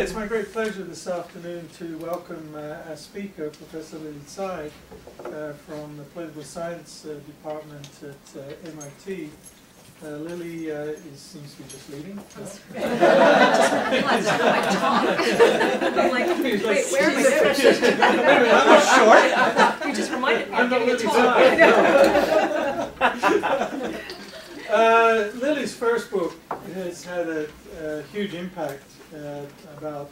it's my great pleasure this afternoon to welcome our speaker, Professor Lily Tsai, from the Political Science Department at MIT. Lily seems to be just leaving. I just realized I my talk. I'm like, wait, where am I I'm short? You just reminded me I'm of not giving a talk. Lily's first book has had a huge impact about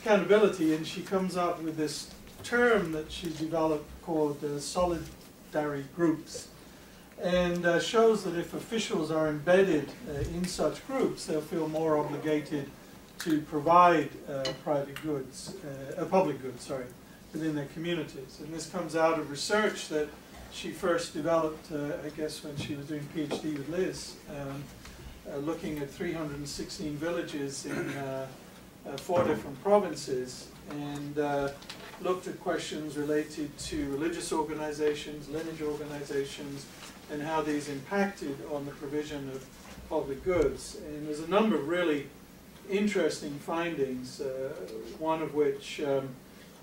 accountability, and she comes up with this term that she developed called solidary groups, and shows that if officials are embedded in such groups, they'll feel more obligated to provide public goods, within their communities. And this comes out of research that she first developed, I guess, when she was doing PhD with Liz, looking at 316 villages in 4 different provinces, and looked at questions related to religious organizations, lineage organizations, and how these impacted on the provision of public goods. And there's a number of really interesting findings, one of which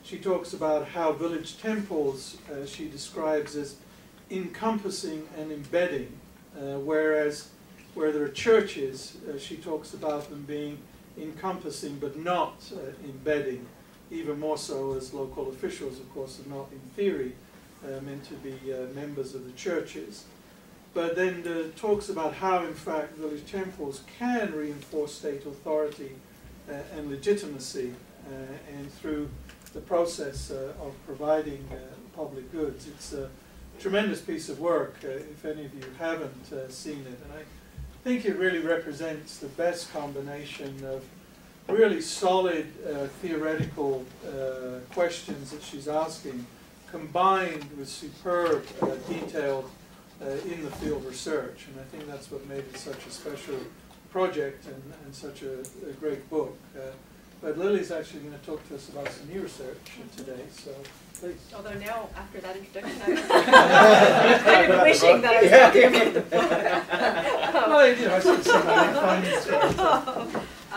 she talks about how village temples she describes as encompassing and embedding, whereas where there are churches, she talks about them being encompassing but not embedding, even more so as local officials, of course, are not in theory meant to be members of the churches. But then talks about how, in fact, village temples can reinforce state authority and legitimacy, and through the process of providing public goods. It's a tremendous piece of work, if any of you haven't seen it. And I think it really represents the best combination of really solid theoretical questions that she's asking, combined with superb detailed in the field research. And I think that's what made it such a special project and such a great book. But Lily's actually going to talk to us about some new research today, so please. Although now, after that introduction, I'm kind of wishing that I was talking about the book. Well, you know, I should say my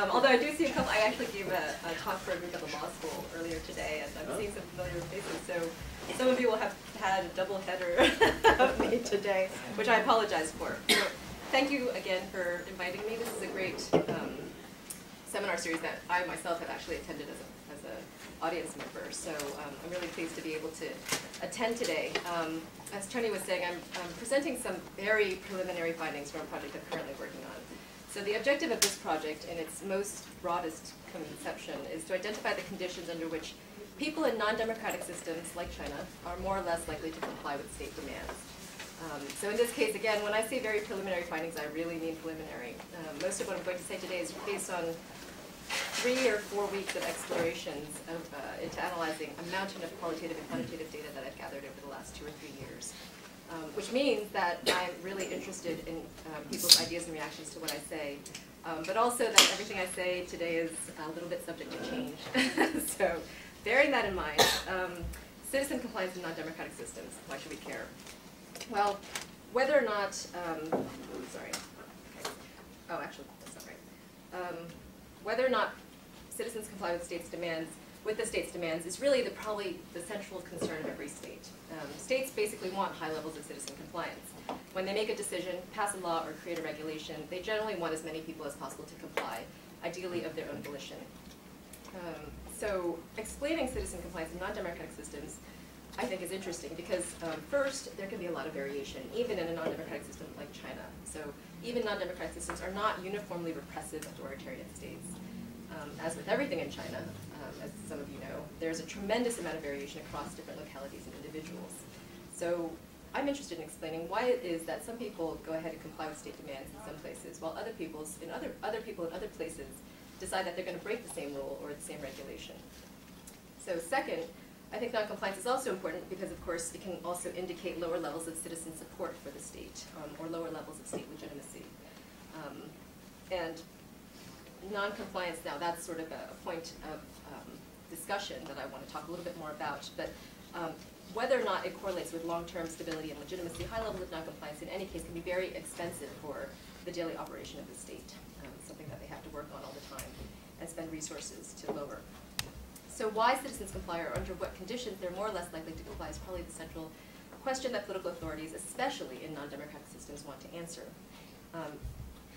although I do see a couple, I actually gave a talk for a group at the law school earlier today, and I'm seeing some familiar faces, so some of you will have had a double header of me today, which I apologize for. So thank you again for inviting me. This is a great seminar series that I myself have actually attended as an audience member, so I'm really pleased to be able to attend today. As Tony was saying, I'm presenting some very preliminary findings from a project I'm currently working on. So the objective of this project, in its most broadest conception, is to identify the conditions under which people in non-democratic systems, like China, are more or less likely to comply with state demands. So in this case, again, when I say very preliminary findings, I really mean preliminary. Most of what I'm going to say today is based on 3 or 4 weeks of explorations into analyzing a mountain of qualitative and quantitative data that I've gathered over the last 2 or 3 years. Which means that I'm really interested in people's ideas and reactions to what I say, but also that everything I say today is a little bit subject to change. So bearing that in mind, citizen compliance in non-democratic systems, why should we care? Well, whether or not, whether or not citizens comply with the state's demands is really probably the central concern of every state. States basically want high levels of citizen compliance. When they make a decision, pass a law, or create a regulation, they generally want as many people as possible to comply, ideally of their own volition. So explaining citizen compliance in non-democratic systems, I think, is interesting because first, there can be a lot of variation, even in a non-democratic system like China. So even non-democratic systems are not uniformly repressive authoritarian states. As with everything in China, as some of you know, there's a tremendous amount of variation across different localities and individuals. So I'm interested in explaining why it is that some people go ahead and comply with state demands in some places, while other people in other places decide that they're going to break the same rule or the same regulation. So second, I think noncompliance is also important because, of course, it can also indicate lower levels of citizen support for the state, or lower levels of state legitimacy. And noncompliance, now that's sort of a point of discussion that I want to talk a little bit more about, but whether or not it correlates with long-term stability and legitimacy, high levels of noncompliance in any case can be very expensive for the daily operation of the state, something that they have to work on all the time. and spend resources to lower. So why citizens comply, or under what conditions they're more or less likely to comply, is probably the central question that political authorities, especially in non-democratic systems, want to answer.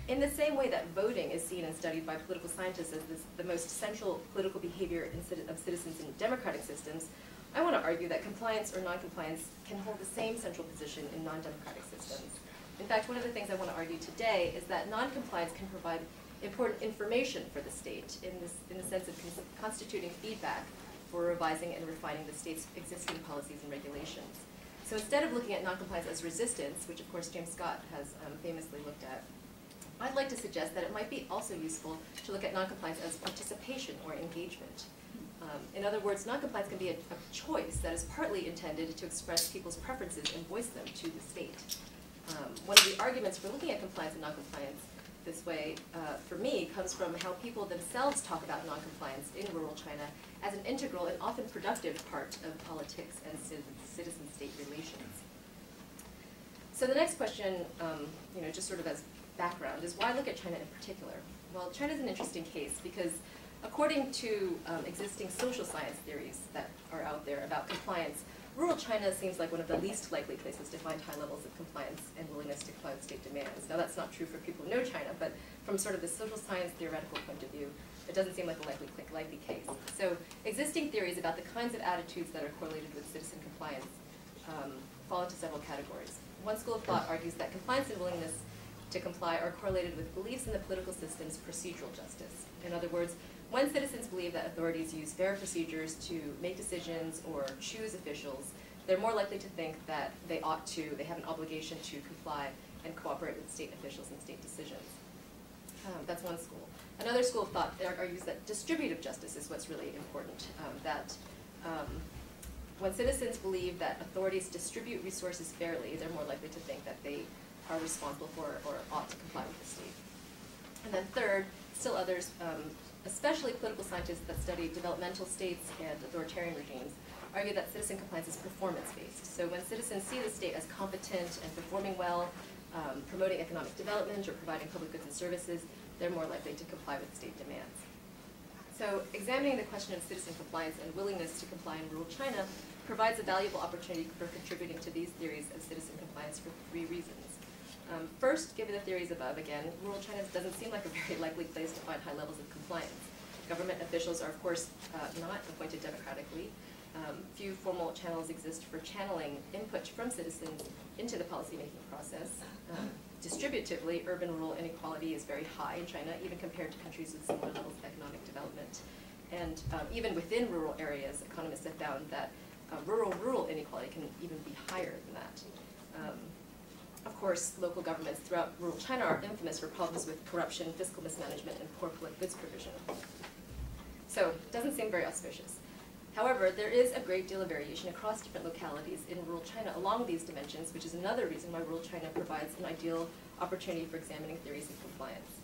In the same way that voting is seen and studied by political scientists as the most central political behavior of citizens in democratic systems, I want to argue that compliance or non-compliance can hold the same central position in non-democratic systems. In fact, one of the things I want to argue today is that non-compliance can provide important information for the state in the sense of constituting feedback for revising and refining the state's existing policies and regulations. So instead of looking at non-compliance as resistance, which of course James Scott has famously looked at, I'd like to suggest that it might be also useful to look at non-compliance as participation or engagement. In other words, non-compliance can be a choice that is partly intended to express people's preferences and voice them to the state. One of the arguments for looking at compliance and non-compliance this way, for me, comes from how people themselves talk about non-compliance in rural China as an integral and often productive part of politics and citizen-state relations. So the next question, just sort of as background, is why look at China in particular? Well, China is an interesting case because according to existing social science theories that are out there about compliance, rural China seems like one of the least likely places to find high levels of compliance and willingness to comply with state demands. Now that's not true for people who know China, but from sort of the social science theoretical point of view, it doesn't seem like a likely case. So existing theories about the kinds of attitudes that are correlated with citizen compliance fall into several categories. One school of thought argues that compliance and willingness to comply are correlated with beliefs in the political system's procedural justice. In other words, when citizens believe that authorities use fair procedures to make decisions or choose officials, they're more likely to think that they have an obligation to comply and cooperate with state officials and state decisions. That's one school. Another school of thought argues that distributive justice is what's really important, when citizens believe that authorities distribute resources fairly, they're more likely to think that they are responsible for or ought to comply with the state. And then third, still others, especially political scientists that study developmental states and authoritarian regimes, argue that citizen compliance is performance-based. So when citizens see the state as competent and performing well, promoting economic development or providing public goods and services, they're more likely to comply with state demands. So examining the question of citizen compliance and willingness to comply in rural China provides a valuable opportunity for contributing to these theories of citizen compliance for three reasons. First, given the theories above, again, rural China doesn't seem like a very likely place to find high levels of compliance. Government officials are, of course, not appointed democratically. Few formal channels exist for channeling input from citizens into the policymaking process. Distributively, urban-rural inequality is very high in China, even compared to countries with similar levels of economic development. And even within rural areas, economists have found that rural-rural inequality can even be higher than that. Of course, local governments throughout rural China are infamous for problems with corruption, fiscal mismanagement, and poor public goods provision. So, it doesn't seem very auspicious. However, there is a great deal of variation across different localities in rural China along these dimensions, which is another reason why rural China provides an ideal opportunity for examining theories of compliance.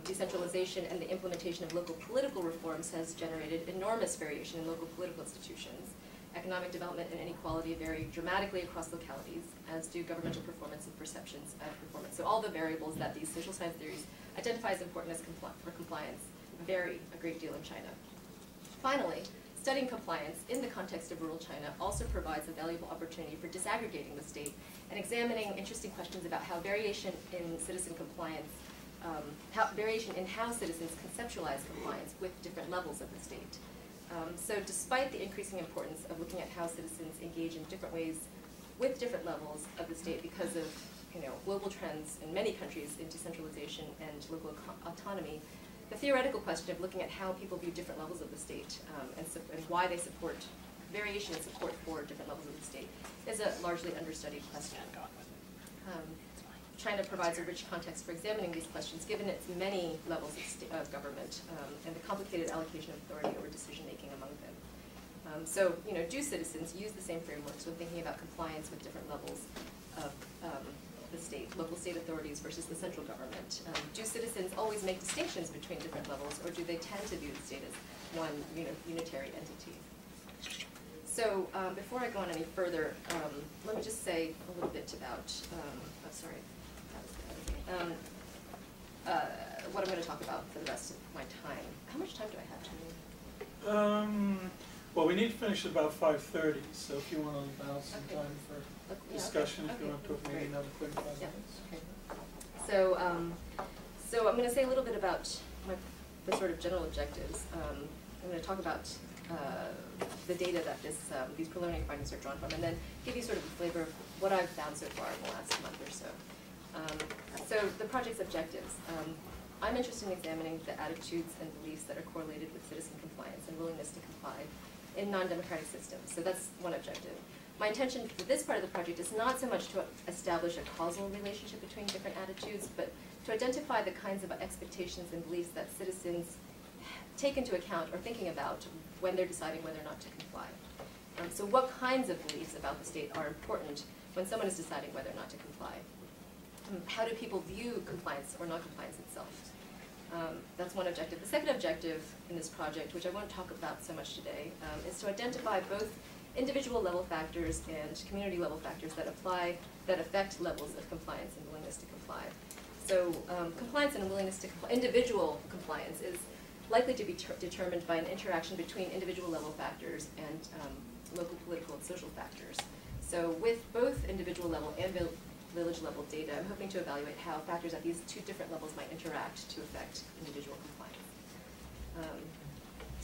Decentralization and the implementation of local political reforms has generated enormous variation in local political institutions. Economic development and inequality vary dramatically across localities, as do governmental performance and perceptions of performance. So all the variables that these social science theories identify as important for compliance vary a great deal in China. Finally, studying compliance in the context of rural China also provides a valuable opportunity for disaggregating the state and examining interesting questions about how variation in citizen compliance, variation in how citizens conceptualize compliance with different levels of the state. So despite the increasing importance of looking at how citizens engage in different ways with different levels of the state because of global trends in many countries in decentralization and local autonomy, the theoretical question of looking at how people view different levels of the state and why they support variation and support for different levels of the state is a largely understudied question. China provides a rich context for examining these questions given its many levels of government and the complicated allocation of authority over decision-making among them. So, do citizens use the same frameworks when thinking about compliance with different levels of the state, local state authorities versus the central government? Do citizens always make distinctions between different levels, or do they tend to view the state as one unitary entity? So before I go on any further, let me just say a little bit about, what I'm going to talk about for the rest of my time. How much time do I have to move? Well, we need to finish at about 5:30, so if you want to allow some time for discussion, if you want to put maybe another 25 minutes. Okay. So, so I'm going to say a little bit about the sort of general objectives. I'm going to talk about the data that these preliminary findings are drawn from, and then give you sort of a flavor of what I've found so far in the last month or so. So the project's objectives. I'm interested in examining the attitudes and beliefs that are correlated with citizen compliance and willingness to comply in non-democratic systems. So that's one objective. My intention for this part of the project is not so much to establish a causal relationship between different attitudes, but to identify the kinds of expectations and beliefs that citizens take into account or thinking about when they're deciding whether or not to comply. So what kinds of beliefs about the state are important when someone is deciding whether or not to comply? How do people view compliance or non-compliance itself? That's one objective. The second objective in this project, which I won't talk about so much today, is to identify both individual level factors and community level factors that affect levels of compliance and willingness to comply. So compliance and willingness to comply, individual compliance is likely to be determined by an interaction between individual level factors and local political and social factors. So with both individual level and village level data, I'm hoping to evaluate how factors at these two different levels might interact to affect individual compliance.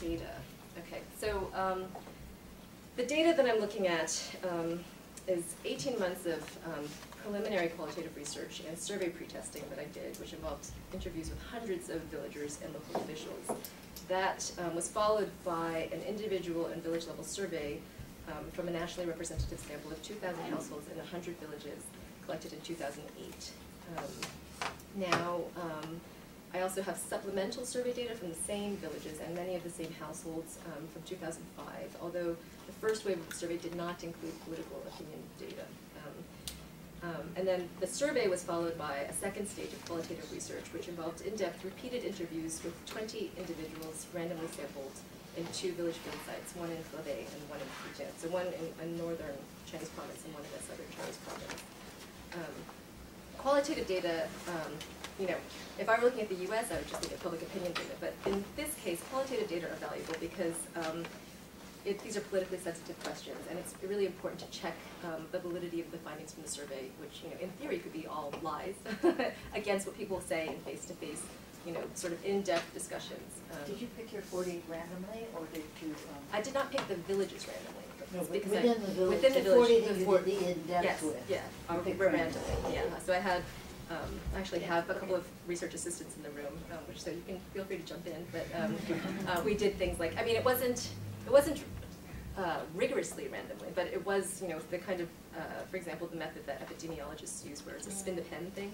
Data. Okay, so the data that I'm looking at is 18 months of preliminary qualitative research and survey pretesting that I did, which involved interviews with hundreds of villagers and local officials. That was followed by an individual and village level survey from a nationally representative sample of 2,000 households in 100 villages collected in 2008. I also have supplemental survey data from the same villages and many of the same households from 2005, although the first wave of the survey did not include political opinion data. And then the survey was followed by a second stage of qualitative research, which involved in-depth repeated interviews with 20 individuals randomly sampled in 2 village field sites, one in Hebei and one in Fujian. So one in northern Chinese province and one in the southern Chinese province. Qualitative data, if I were looking at the US, I would just look at public opinion data. But in this case, qualitative data are valuable because these are politically sensitive questions, and it's really important to check the validity of the findings from the survey, which, in theory could be all lies, against what people say in face-to-face, sort of in-depth discussions. Did you pick your 40 randomly, or did you? I did not pick the villages randomly. No, because within the village, within the village, 40 that you did the in-depth yes, with. Yeah, randomly. Yeah. So I had. I actually have a couple of research assistants in the room, which so you can feel free to jump in. But we did things like, it wasn't rigorously randomly, but it was, the kind of, for example, the method that epidemiologists use, where it's a spin the pen thing.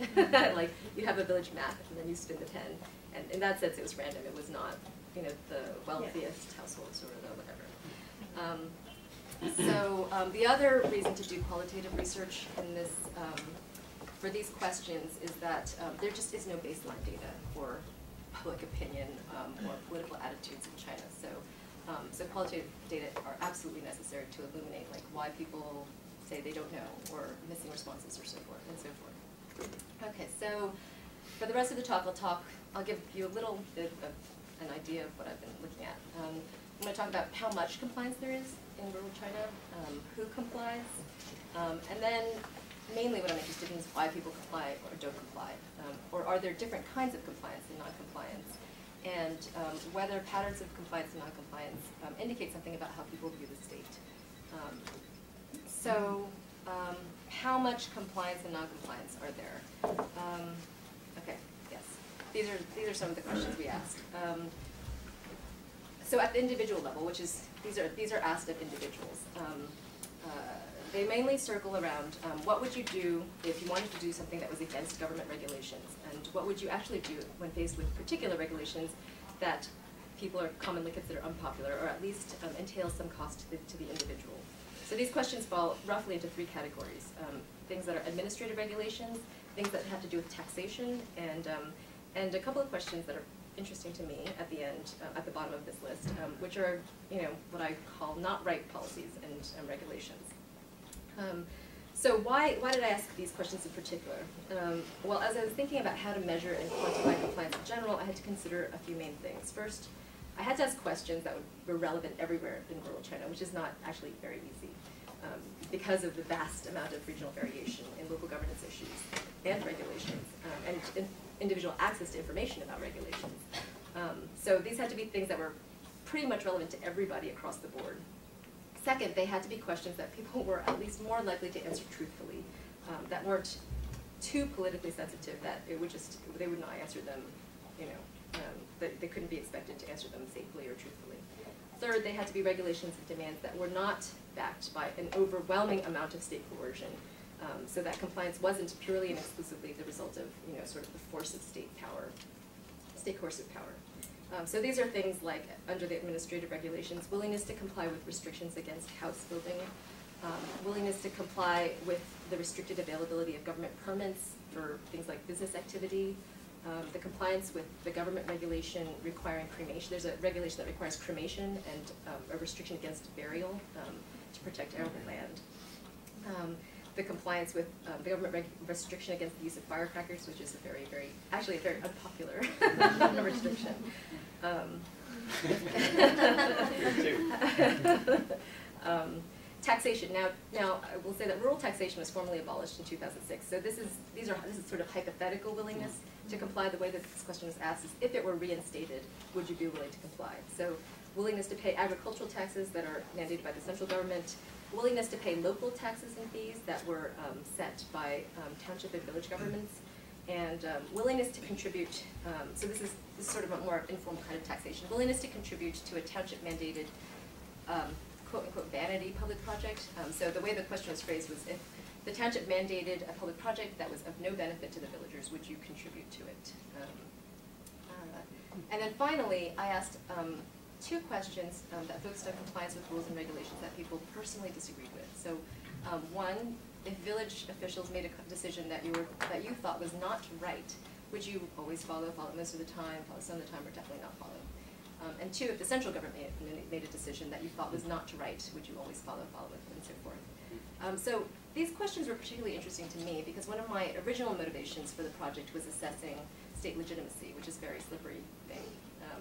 Like you have a village map and then you spin the pen, and in that sense it was random. It was not, the wealthiest households or the whatever. So the other reason to do qualitative research in this. For these questions is that there just is no baseline data for public opinion or political attitudes in China. So qualitative data are absolutely necessary to illuminate why people say they don't know, or missing responses, or so forth and so forth. Okay, so for the rest of the talk, I'll give you a little bit of an idea of what I've been looking at. I'm going to talk about how much compliance there is in rural China, who complies, and then mainly what I'm interested in is why people comply or don't comply, or are there different kinds of compliance and non-compliance, and whether patterns of compliance and non-compliance indicate something about how people view the state. How much compliance and non-compliance are there? Okay, yes, these are some of the questions we asked. So at the individual level, which is these are asked of individuals. They mainly circle around what would you do if you wanted to do something that was against government regulations, and what would you actually do when faced with particular regulations that people are commonly consider unpopular, or at least entail some cost to the individual. So these questions fall roughly into 3 categories. Things that are administrative regulations, things that have to do with taxation, and a couple of questions that are interesting to me at the end, at the bottom of this list, which are what I call not right policies and regulations. So why did I ask these questions in particular? Well, as I was thinking about how to measure and quantify compliance in general, I had to consider a few main things. First, I had to ask questions that were relevant everywhere in rural China, which is not actually very easy because of the vast amount of regional variation in local governance issues and regulations and individual access to information about regulations. So these had to be things that were pretty much relevant to everybody across the board. Second, they had to be questions that people were at least more likely to answer truthfully, that weren't too politically sensitive, that they would not answer them, they couldn't be expected to answer them safely or truthfully. Third, they had to be regulations and demands that were not backed by an overwhelming amount of state coercion, so that compliance wasn't purely and exclusively the result of, sort of the force of state power, state coercive power. So these are things like, under the administrative regulations, willingness to comply with restrictions against house building, willingness to comply with the restricted availability of government permits for things like business activity, the compliance with the government regulation requiring cremation. There's a regulation that requires cremation and a restriction against burial to protect our land. The compliance with the government restriction against the use of firecrackers, which is actually a very unpopular restriction. Taxation. Now, I will say that rural taxation was formally abolished in 2006. So this is sort of hypothetical willingness to comply. The way that this question was asked is, if it were reinstated, would you be willing to comply? So, willingness to pay agricultural taxes that are mandated by the central government, willingness to pay local taxes and fees that were set by township and village governments, and willingness to contribute, so this is sort of a more informal kind of taxation, willingness to contribute to a township-mandated quote-unquote vanity public project. So the way the question was phrased was, if the township mandated a public project that was of no benefit to the villagers, would you contribute to it? And then finally, I asked two questions that focused on compliance with rules and regulations that people personally disagreed with. So one, if village officials made a decision that you thought was not right, would you always follow it most of the time, follow some of the time, or definitely not follow? And two, if the central government made a decision that you thought was not right, would you always follow it, and so forth? So these questions were particularly interesting to me because one of my original motivations for the project was assessing state legitimacy, which is a very slippery thing,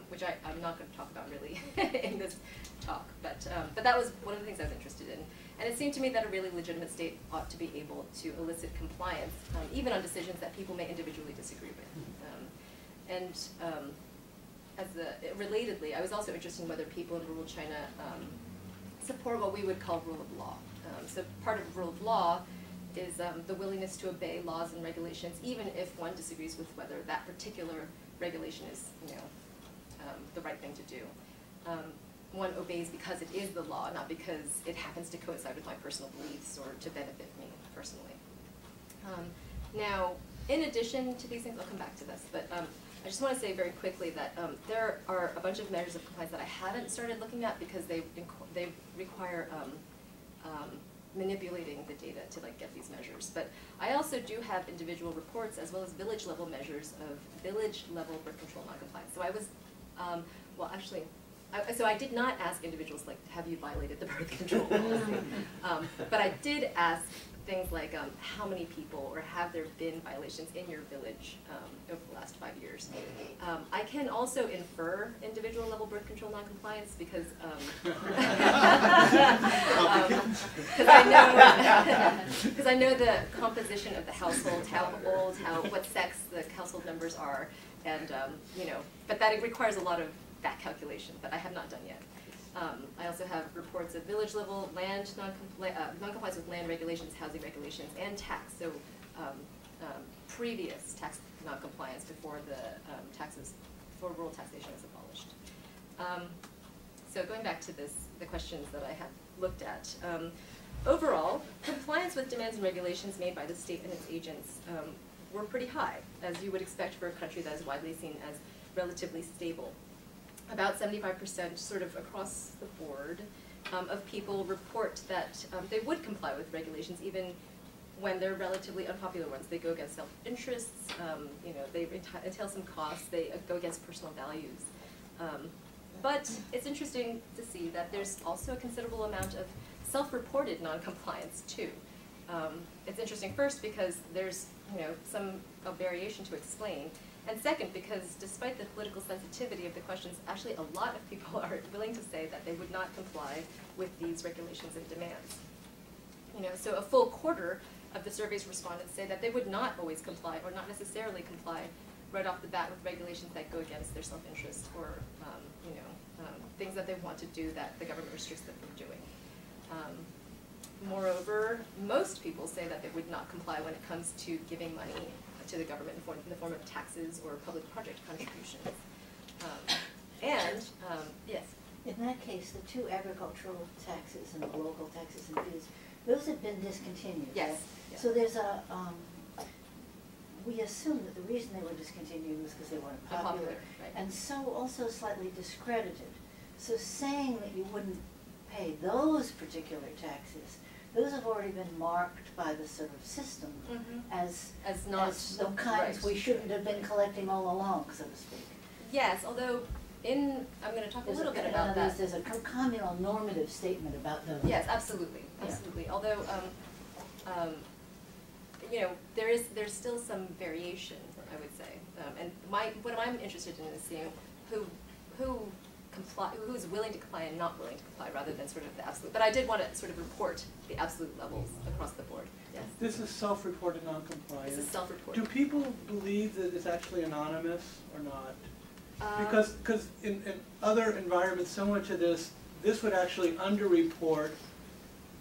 which I'm not going to talk about really in this talk, but that was one of the things I was interested in. And it seemed to me that a really legitimate state ought to be able to elicit compliance, even on decisions that people may individually disagree with. Relatedly, I was also interested in whether people in rural China support what we would call rule of law. So part of rule of law is the willingness to obey laws and regulations, even if one disagrees with whether that particular regulation is, the right thing to do. One obeys because it is the law, not because it happens to coincide with my personal beliefs or to benefit me personally. Now, in addition to these things, I'll come back to this, but I just want to say very quickly that there are a bunch of measures of compliance that I haven't started looking at because they require manipulating the data to get these measures. But I also do have individual reports as well as village level measures of village level birth control noncompliance. So I was, so I did not ask individuals have you violated the birth control policy? But I did ask things like how many people or have there been violations in your village over the last 5 years. I can also infer individual level birth control noncompliance because I know the composition of the household, how old, what sex the household members are, and but that requires a lot of back calculation that I have not done yet. I also have reports of village level land noncompliance with land regulations, housing regulations, and tax. So previous tax noncompliance before before rural taxation was abolished. So going back to the questions that I have looked at. Overall, compliance with demands and regulations made by the state and its agents were pretty high, as you would expect for a country that is widely seen as relatively stable. About 75% sort of across the board of people report that they would comply with regulations even when they're relatively unpopular ones. They go against self-interests, they entail some costs, they go against personal values. But it's interesting to see that there's also a considerable amount of self-reported noncompliance too. It's interesting first because there's some variation to explain, and second because despite the political sensitivity of the questions, actually a lot of people are willing to say that they would not comply with these regulations and demands. So a full quarter of the survey's respondents say that they would not always comply or not necessarily comply right off the bat with regulations that go against their self-interest or things that they want to do that the government restricts them from doing. Moreover, most people say that they would not comply when it comes to giving money to the government in the form of taxes or public project contributions. Yes? In that case, the two agricultural taxes and the local taxes and fees, those have been discontinued. Yes. Right? Yeah. So there's we assume that the reason they were discontinued was because they weren't popular, right. and so also slightly discredited. So saying that you wouldn't pay those particular taxes, those have already been marked by the sort of system as the kinds we shouldn't have been collecting all along, so to speak. Yes, although I'm going to talk a little bit about that. There's a communal normative statement about those. Yes, absolutely, absolutely. Yeah. Although, there's still some variation, I would say. And what I'm interested in is seeing who's willing to comply and not willing to comply, rather than sort of the absolute. But I did want to sort of report the absolute levels across the board. Yes. This is self-reported non-compliance. This is self-reported. Do people believe that it's actually anonymous or not? Because in other environments similar to this would actually underreport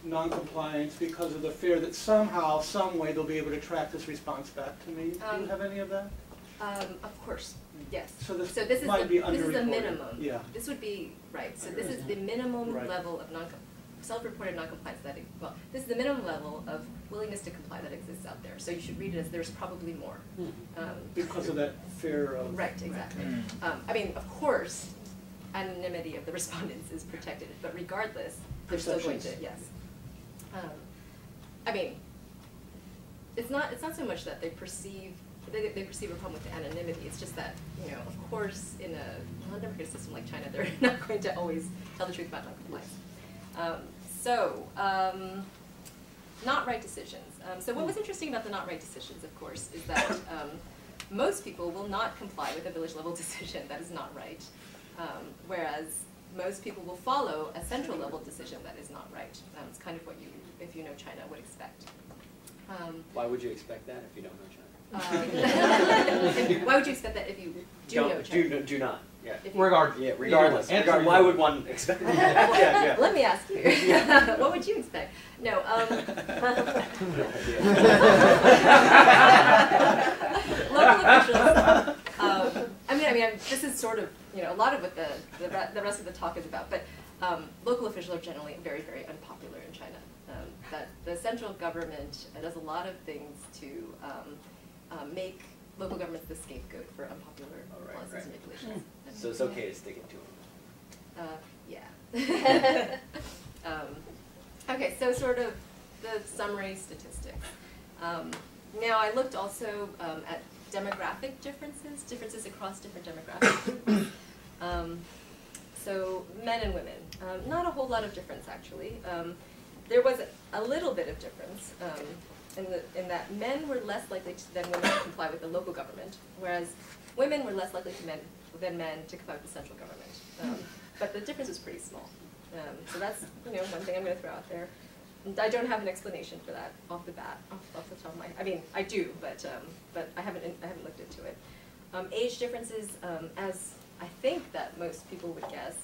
non-compliance because of the fear that somehow, some way, they'll be able to track this response back to me. Do you have any of that? Of course, yes. So this might be this is the underreported. minimum. Yeah. This would be, right, so this is the minimum level of self-reported non-compliance this is the minimum level of willingness to comply that exists out there. So you should read it as there's probably more. Because of that fear of... Right, exactly. I mean, of course, anonymity of the respondents is protected, but regardless, they're still going to, yes. I mean, it's not so much that they perceive a problem with the anonymity. It's just that, of course, in a non-democratic system like China, they're not going to always tell the truth about non-compliance. Not right decisions. So what was interesting about the not right decisions, of course, is that most people will not comply with a village-level decision that is not right, whereas most people will follow a central-level decision that is not right. It's kind of what you, if you know China, would expect. Why would you expect that if you don't know China? Why would you expect that if you do know China? Do not. Yeah. Regardless. Why would one expect that? Let me ask you. What would you expect? No. Local officials. I mean, this is sort of a lot of what the rest of the talk is about. But local officials are generally very, very unpopular in China. That the central government does a lot of things to make local governments the scapegoat for unpopular policies and regulations. So it's okay to stick it to them. Yeah. Okay, so sort of the summary statistics. Now I looked also at demographic differences across different demographic groups. So men and women, not a whole lot of difference actually. There was a little bit of difference in that men were less likely than women to comply with the local government, whereas women were less likely than men to comply with the central government. But the difference is pretty small. So that's one thing I'm going to throw out there. And I don't have an explanation for that off the bat, off the top of my. I mean, I do, but I haven't looked into it. Age differences, as I think that most people would guess,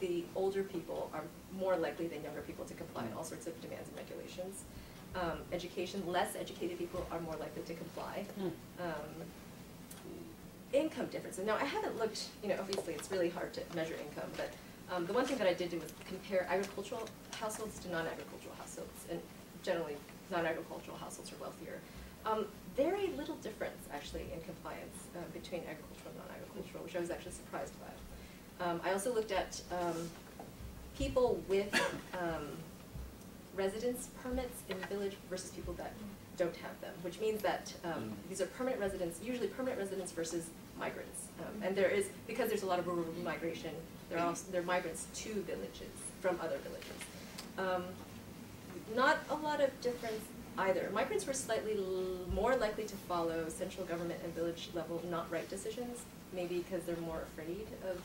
the older people are more likely than younger people to comply with all sorts of demands and regulations. Education, less educated people are more likely to comply. Income differences. Now, I haven't looked, obviously it's really hard to measure income, but the one thing that I did do was compare agricultural households to non-agricultural households, and generally non-agricultural households are wealthier. Very little difference, actually, in compliance between agricultural and non-agricultural, which I was actually surprised by. I also looked at people with residence permits in the village versus people that don't have them, which means that these are permanent residents, usually permanent residents versus migrants. And there is, because there's a lot of rural migration, there are migrants to villages from other villages. Not a lot of difference either. Migrants were slightly more likely to follow central government and village level not right decisions, maybe because they're more afraid of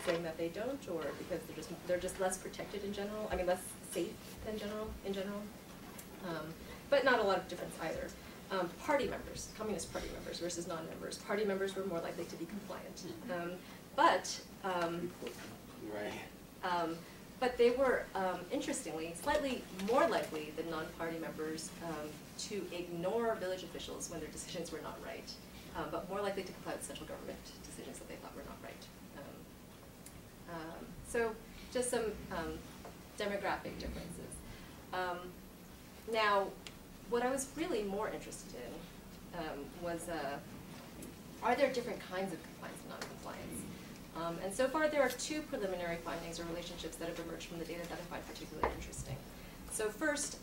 saying that they don't, or because they're just less protected in general. I mean, less safe than in general. But not a lot of difference either. Party members, Communist Party members versus non-members. Party members were more likely to be compliant. But they were, interestingly, slightly more likely than non-party members to ignore village officials when their decisions were not right, but more likely to comply with central government decisions that they thought were not right. So just some demographic differences. Now, what I was really more interested in was, are there different kinds of compliance and non-compliance? And so far, there are two preliminary findings or relationships that have emerged from the data that I find particularly interesting. So first,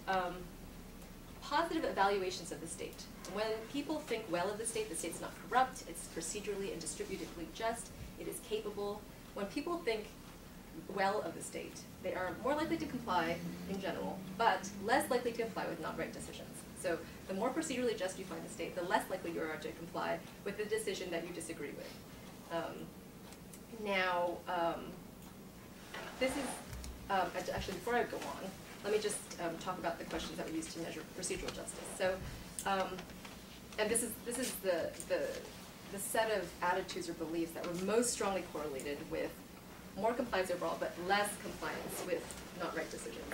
positive evaluations of the state. When people think well of the state's not corrupt, it's procedurally and distributively just, it is capable. When people think well of the state, they are more likely to comply in general, but less likely to comply with not right decisions. So the more procedurally just you find the state, the less likely you are to comply with the decision that you disagree with. This is, actually before I go on, let me just talk about the questions that we use to measure procedural justice. So, and this is the set of attitudes or beliefs that were most strongly correlated with more compliance overall, but less compliance with not right decisions.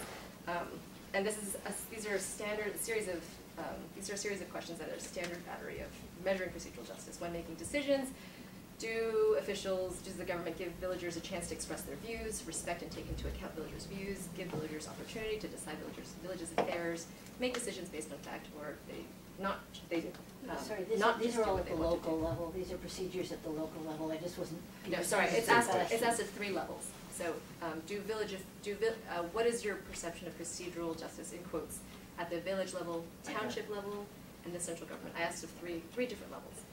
And these are a series of questions that are a standard battery of measuring procedural justice. When making decisions, does the government give villagers a chance to express their views, respect and take into account villagers' views, give villagers opportunity to decide villagers' affairs, make decisions based on fact, or these are all at the local level. These are procedures at the local level. I just wasn't. No, sorry. It's asked at 3 levels. So, what is your perception of procedural justice in quotes at the village level, township level, and the central government? I asked of three different levels.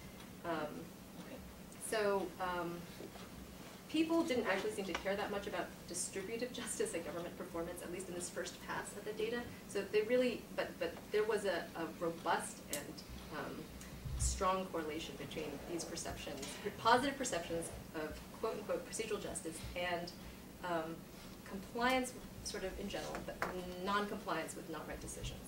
People didn't actually seem to care that much about distributive justice and government performance, at least in this first pass at the data. So they really, but there was a robust and strong correlation between these perceptions, positive perceptions of quote-unquote procedural justice and compliance sort of in general, but non-compliance with not right decisions.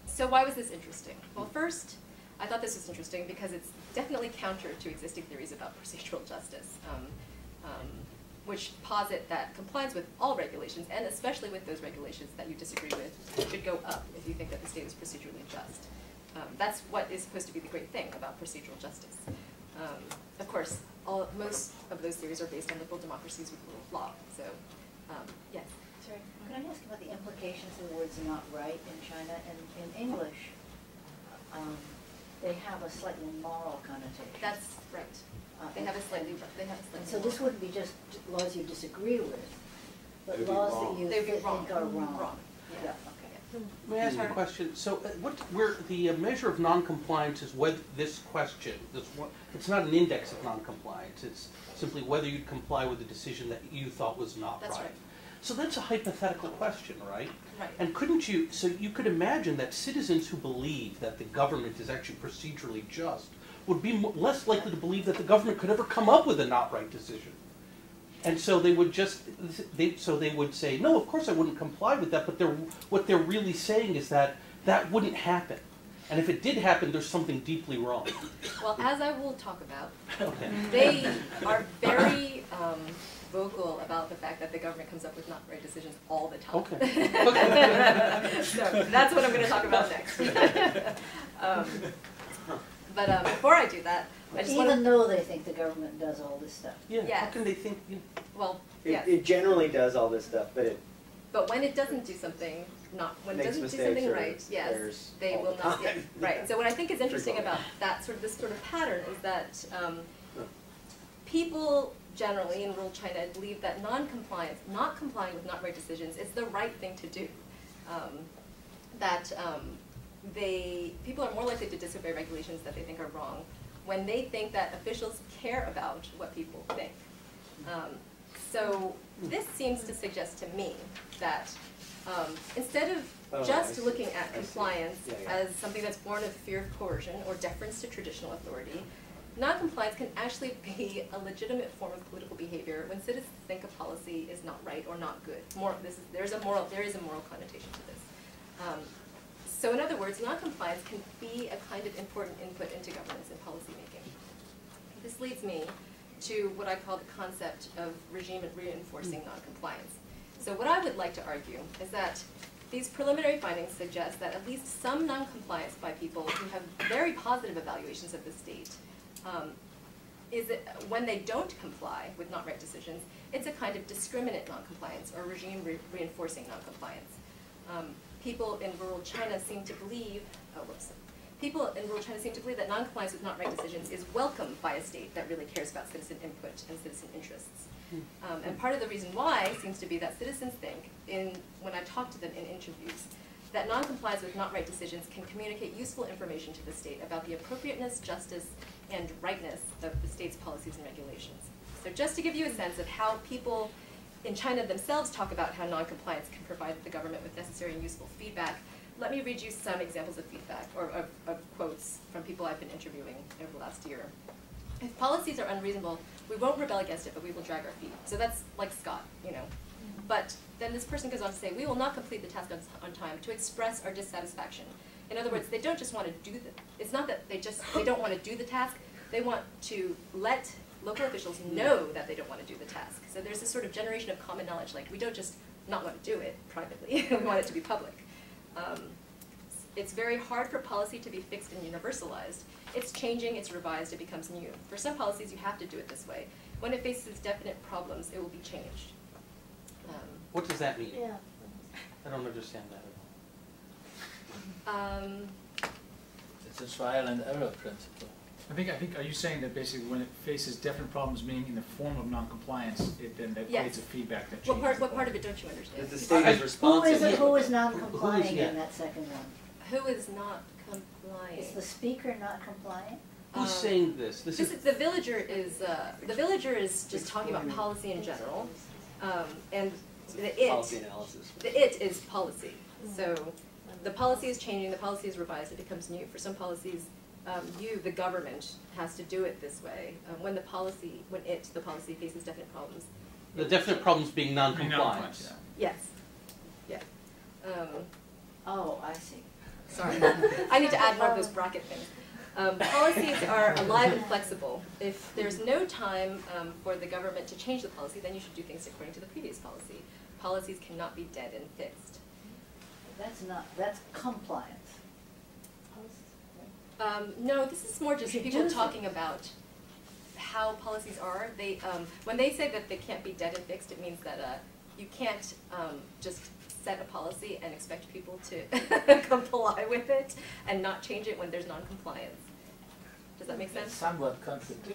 So why was this interesting? Well, first, I thought this was interesting because it's definitely counter to existing theories about procedural justice, which posit that compliance with all regulations, and especially with those regulations that you disagree with, should go up if you think that the state is procedurally just. That's what is supposed to be the great thing about procedural justice. Of course, most of those theories are based on liberal democracies with rule of law. So, yes. Sorry, could I ask about the implications of the words "not right" in China? And in English, they have a slightly moral connotation. That's right. They have a slightly. So this wouldn't be just laws you disagree with, but laws that you think are wrong. Yeah. Okay. May I ask a question? So, where the measure of noncompliance is whether this question, it's not an index of noncompliance. It's simply whether you'd comply with the decision that you thought was not right. That's right. So that's a hypothetical question, right? Right. And couldn't you, so you could imagine that citizens who believe that the government is actually procedurally just would be less likely to believe that the government could ever come up with a not right decision. And so they would they would say, no, of course I wouldn't comply with that, but what they're really saying is that that wouldn't happen. And if it did happen, there's something deeply wrong. Well, as I will talk about, okay. They are very vocal about the fact that the government comes up with not right decisions all the time. Okay. So that's what I'm going to talk about next. But before I do that, I just Even though they think the government does all this stuff. Yeah. Yes. How can they think? You know? Well, yes. It generally does all this stuff, but when it doesn't do something, when it doesn't do something right, yes, they will not. Yeah, right. So what I think is interesting about this sort of pattern is that people generally in rural China believe that non-compliance, not complying with not right decisions, is the right thing to do. People are more likely to disobey regulations that they think are wrong when they think that officials care about what people think. So this seems to suggest to me that instead of Oh, I just see. looking at I see. compliance Yeah, yeah. as something that's born of fear of coercion or deference to traditional authority, noncompliance can actually be a legitimate form of political behavior when citizens think a policy is not right or not good. There is a moral connotation to this. So in other words, noncompliance can be a kind of important input into governance and policy making. This leads me to what I call the concept of regime reinforcing noncompliance. So what I would like to argue is that these preliminary findings suggest that at least some noncompliance by people who have very positive evaluations of the state when they don't comply with not right decisions, it's a kind of discriminate noncompliance or regime reinforcing noncompliance. People in rural China seem to believe, that noncompliance with not right decisions is welcomed by a state that really cares about citizen input and citizen interests. And part of the reason why seems to be that citizens think, when I talk to them in interviews, that noncompliance with not right decisions can communicate useful information to the state about the appropriateness, justice, and rightness of the state's policies and regulations. So just to give you a sense of how people in China themselves talk about how noncompliance can provide the government with necessary and useful feedback, let me read you some examples of feedback, or of quotes from people I've been interviewing over the last year. If policies are unreasonable, we won't rebel against it, but we will drag our feet. So that's like Scott, you know. But then this person goes on to say, we will not complete the task on time to express our dissatisfaction. In other words, they don't just want to do it's not that they don't want to do the task, they want to let local officials know that they don't want to do the task. So there's this sort of generation of common knowledge, like we don't just not want to do it privately, we want it to be public. It's very hard for policy to be fixed and universalized. It's changing, it's revised, it becomes new. For some policies, you have to do it this way. When it faces definite problems, it will be changed. What does that mean? Yeah. I don't understand that at all. It's a trial and error principle. I think. Are you saying that basically when it faces definite problems, meaning in the form of noncompliance, then that Yes. creates a feedback that changes. What part of it don't you understand? That the state is responsible. Who is non-complying Who is, yeah. in that second one? Who is not complying? Is the speaker not compliant? Who's saying this? The villager is just talking about policy in general, and Policy analysis. the it is policy. So the policy is changing, the policy is revised, it becomes new. For some policies, the government, has to do it this way. When the policy faces definite problems. The definite problems being non-compliance. Yeah. Yes. Yeah. Oh, I see. Sorry. I need to add more of those bracket things. Policies are alive and flexible. If there's no time for the government to change the policy, then you should do things according to the previous policy. Policies cannot be dead and fixed. That's compliance. No, this is more just You should people do talking about how policies are. They, when they say that they can't be dead and fixed, it means that you can't just set a policy and expect people to comply with it and not change it when there's non-compliance. Does that make sense? It's somewhat contradictory.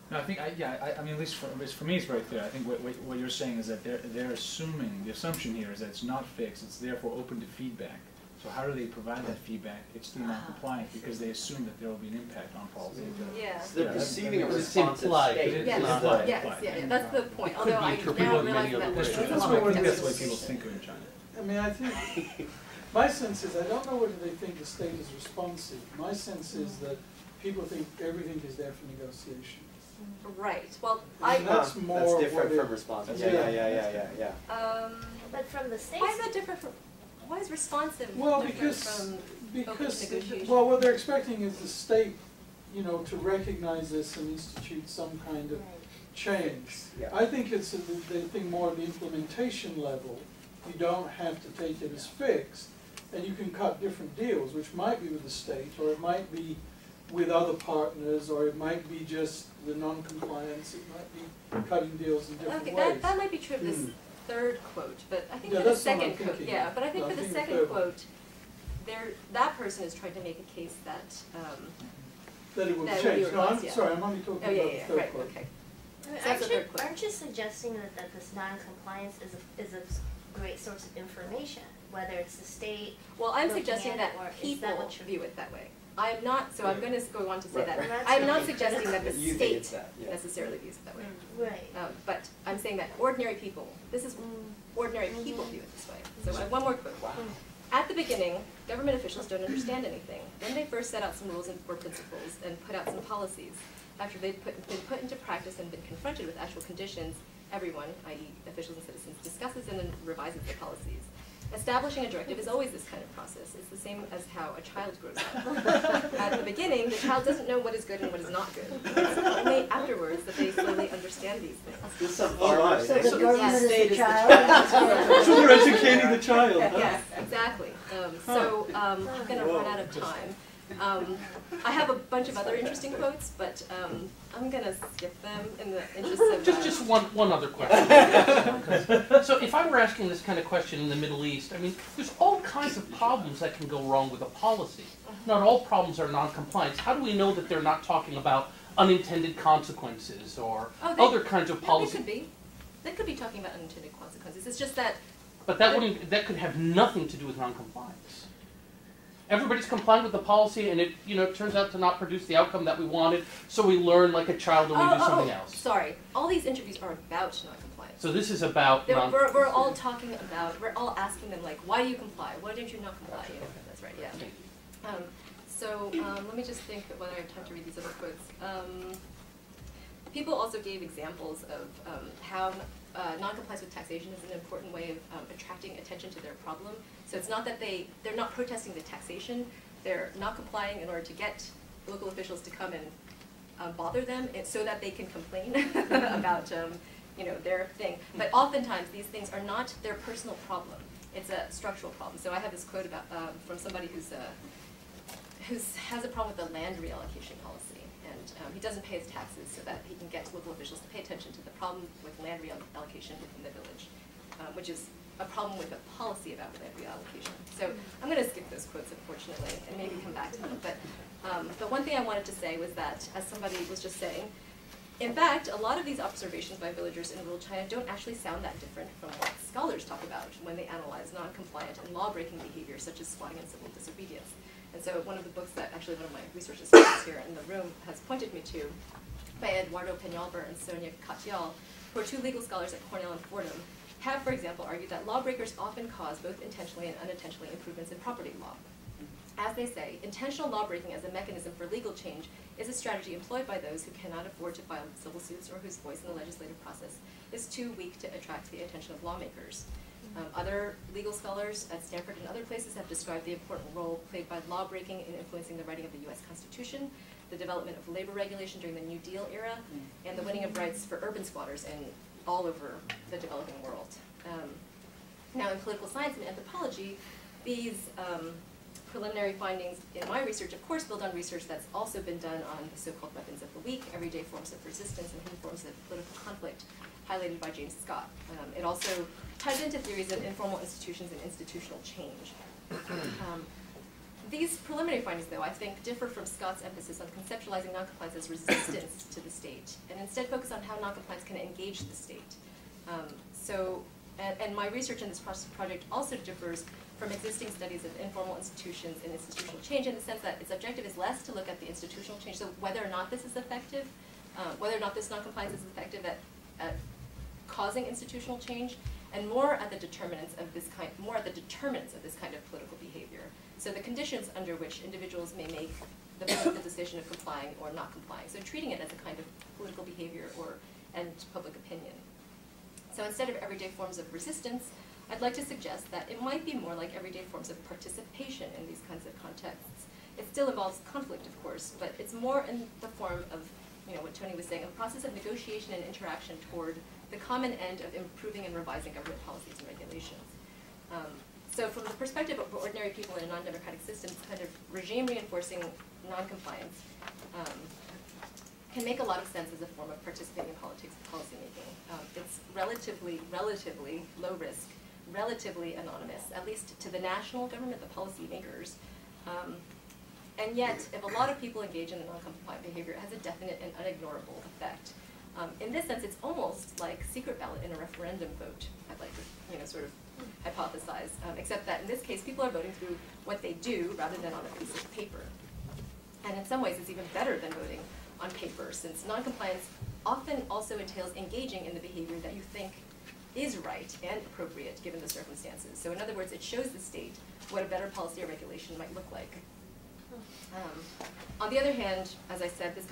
No, I think, I mean, at least for me, it's very clear. I think what you're saying is that they're assuming, the assumption here is that it's not fixed, it's therefore open to feedback. So how do they provide that feedback? It's through non-compliance, because they assume that there will be an impact on policy. Yeah. So they're perceiving a It's responsive implied, state. but it's Yes, not. yeah, that's the point. It could Although be I interpreted now in realize many that other That's ways. true. That's I what think that's the way we're- people think of it in China. I mean, I think, my sense is, I don't know whether they think the state is responsive. My sense is that people think everything is there for negotiation. Right. Well, And that's more That's of different what from it- responsive. Yeah. Yeah. But from the states, why is that different from? Why is responsive Well, different from? because, negotiation. well, what they're expecting is the state, to recognize this and institute some kind of change. Yeah. I think it's the thing more at the implementation level. You don't have to take it as fixed, and you can cut different deals, which might be with the state, or it might be with other partners, or it might be just the non-compliance, it might be cutting deals in different Okay, ways. that might be true of this third quote, but I think Yeah, for the that's what I'm second quote, thinking. yeah, but I think No, for I the think the second third one. quote, that person is trying to make a case that, That it will that change. would be No, I'm revised, yeah. sorry, I'm only talking oh yeah, about yeah, the yeah, third right, quote. okay. I mean, So that's the third quote. aren't you suggesting that this non-compliance is a great source of information, whether it's the state? Well, I'm looking suggesting at that it, or is that people what you're- view it that way. I'm not, so I'm gonna go on to say Right, that, right. I'm not suggesting that the You think state it's that, yeah. necessarily views it that way. Right. But I'm saying that ordinary people, this is ordinary people view it this way. So I have one more quote. Wow. At the beginning, government officials don't understand anything. Then they first set out some rules or principles and put out some policies. After they've been put into practice and been confronted with actual conditions, everyone, i.e. officials and citizens, discusses and then revises the policies. Establishing a directive is always this kind of process. It's the same as how a child grows up. At the beginning, the child doesn't know what is good and what is not good. It's only afterwards that they slowly understand these things. This is some So far the government is state the is child. So we're educating the child. Yes, exactly. So I'm going to run out of time. I have a bunch of other interesting quotes, but I'm going to skip them in the interest of Just one other question. So if I were asking this kind of question in the Middle East, I mean, there's all kinds of problems that can go wrong with a policy. Not all problems are non-compliance. How do we know that they're not talking about unintended consequences or other kinds of policy? They could be talking about unintended consequences. It's just that. But that could have nothing to do with non-compliance. Everybody's complying with the policy, and it turns out to not produce the outcome that we wanted. So we learn like a child, and we do something else. Sorry, all these interviews are about non-compliance. So this is about. We're all talking about. We're all asking them like, why do you comply? Why don't you not comply? You know, that's right. Yeah. Let me just think whether I have time to read these other quotes. People also gave examples of how non-compliance with taxation is an important way of attracting attention to their problem. So it's not that they're not protesting the taxation, they're not complying in order to get local officials to come and bother them so that they can complain about their thing. But oftentimes these things are not their personal problem. It's a structural problem. So I have this quote about from somebody who has a problem with the land reallocation policy. And he doesn't pay his taxes so that he can get local officials to pay attention to the problem with land reallocation within the village, which is a problem with a policy about land reallocation. So I'm going to skip those quotes, unfortunately, and maybe come back to them. But the one thing I wanted to say was that, as somebody was just saying, in fact, a lot of these observations by villagers in rural China don't actually sound that different from what scholars talk about when they analyze non-compliant and law-breaking behavior, such as squatting and civil disobedience. And so one of the books that actually one of my research assistants here in the room has pointed me to, by Eduardo Peñalver and Sonia Katyal, who are two legal scholars at Cornell and Fordham, have, for example, argued that lawbreakers often cause both intentionally and unintentionally improvements in property law. As they say, intentional lawbreaking as a mechanism for legal change is a strategy employed by those who cannot afford to file civil suits or whose voice in the legislative process is too weak to attract the attention of lawmakers. Other legal scholars at Stanford and other places have described the important role played by lawbreaking in influencing the writing of the U.S. Constitution, the development of labor regulation during the New Deal era, and the winning of rights for urban squatters all over the developing world. Now, in political science and anthropology, these preliminary findings in my research, of course, build on research that's also been done on the so-called weapons of the weak, everyday forms of resistance, and hidden forms of political conflict, highlighted by James Scott. It also ties into theories of informal institutions and institutional change. These preliminary findings, though, I think differ from Scott's emphasis on conceptualizing noncompliance as resistance to the state, and instead focus on how noncompliance can engage the state. And my research in this project also differs from existing studies of informal institutions and institutional change in the sense that its objective is less to look at the institutional change, so whether or not this is effective, whether or not this noncompliance is effective at causing institutional change, and more at the determinants of this kind of political behavior. So the conditions under which individuals may make the political decision of complying or not complying. So treating it as a kind of political behavior and public opinion. So instead of everyday forms of resistance, I'd like to suggest that it might be more like everyday forms of participation in these kinds of contexts. It still involves conflict, of course, but it's more in the form of, what Tony was saying, a process of negotiation and interaction toward the common end of improving and revising government policies and regulations. So from the perspective of ordinary people in a non-democratic system, this kind of regime reinforcing non-compliance can make a lot of sense as a form of participating in politics and policymaking. It's relatively low risk, relatively anonymous, at least to the national government, the policymakers. And yet, if a lot of people engage in the non-compliant behavior, it has a definite and unignorable effect. In this sense, it's almost like secret ballot in a referendum vote, I'd like to sort of hypothesize, except that in this case, people are voting through what they do rather than on a piece of paper. And in some ways, it's even better than voting on paper, since non-compliance often also entails engaging in the behavior that you think is right and appropriate given the circumstances. So in other words, it shows the state what a better policy or regulation might look like. On the other hand, as I said, this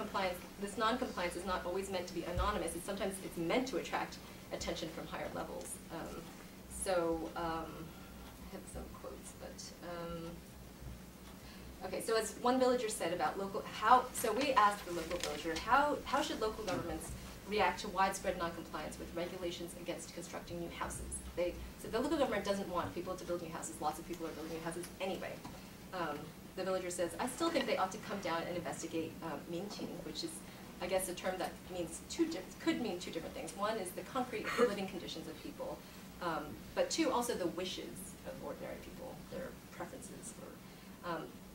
non-compliance is not always meant to be anonymous. Sometimes it's meant to attract attention from higher levels. I have some quotes, but okay. So as one villager said about so we asked the local villager, how should local governments react to widespread non-compliance with regulations against constructing new houses? So the local government doesn't want people to build new houses. Lots of people are building new houses anyway. The villager says, I still think they ought to come down and investigate minting, which is, I guess, a term that could mean two different things. One is the concrete living conditions of people, but two, also the wishes of ordinary people, their preferences.